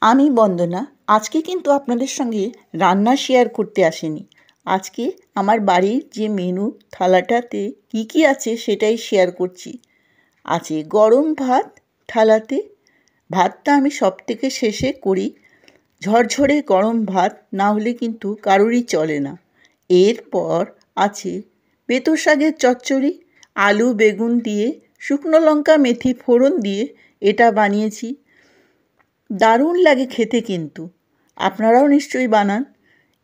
আমি বন্দনা আজকে কিন্তু আপনাদের সঙ্গে রান্না শেয়ার করতে আসিনি। আজকে আমার বাড়ির যে মেনু থালাটাতে কি কি আছে সেটাই শেয়ার করছি। আছে গরম ভাত থালাতে, ভাতটা আমি সবথেকে শেষে করি। ঝরঝরে গরম ভাত না হলে কিন্তু কারোরই চলে না। এরপর আছে পেঁতো শাকের চচ্চড়ি, আলু বেগুন দিয়ে শুকনো লঙ্কা মেথি ফোড়ন দিয়ে এটা বানিয়েছি। দারুণ লাগে খেতে, কিন্তু আপনারাও নিশ্চয়ই বানান।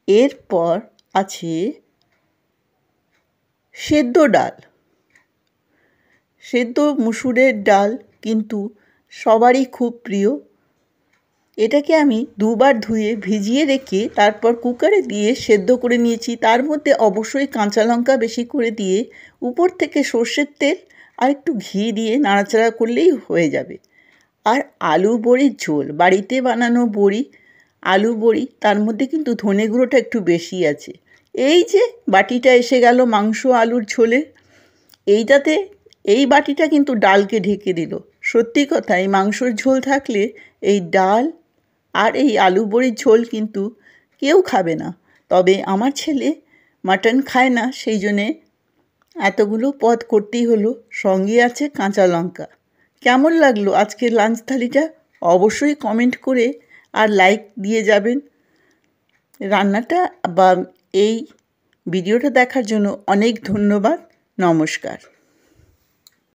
এরপর আছে সেদ্ধ ডাল, সেদ্ধ মুসুরের ডাল কিন্তু সবারই খুব প্রিয়। এটাকে আমি দুবার ধুয়ে ভিজিয়ে রেখে তারপর কুকারে দিয়ে সেদ্ধ করে নিয়েছি। তার মধ্যে অবশ্যই কাঁচা লঙ্কা বেশি করে দিয়ে উপর থেকে সর্ষের তেল আর একটু ঘি দিয়ে নাড়াচাড়া করলেই হয়ে যাবে। আর আলু বড়ির ঝোল, বাড়িতে বানানো বড়ি, আলু বড়ি, তার মধ্যে কিন্তু ধনে গুঁড়োটা একটু বেশি আছে। এই যে বাটিটা এসে গেল মাংস আলুর ঝোলে, এইটাতে এই বাটিটা কিন্তু ডালকে ঢেকে দিল। সত্যি কথা, এই মাংসর ঝোল থাকলে এই ডাল আর এই আলু বড়ির ঝোল কিন্তু কেউ খাবে না। তবে আমার ছেলে মাটন খায় না, সেই জন্যে এতগুলো পদ করতেই হলো। সঙ্গে আছে কাঁচা লঙ্কা। কেমন লাগলো আজকের লাঞ্চ থালিটা? অবশ্যই কমেন্ট করে আর লাইক দিয়ে যাবেন। রান্নাটা বা এই ভিডিওটা দেখার জন্য অনেক ধন্যবাদ। নমস্কার।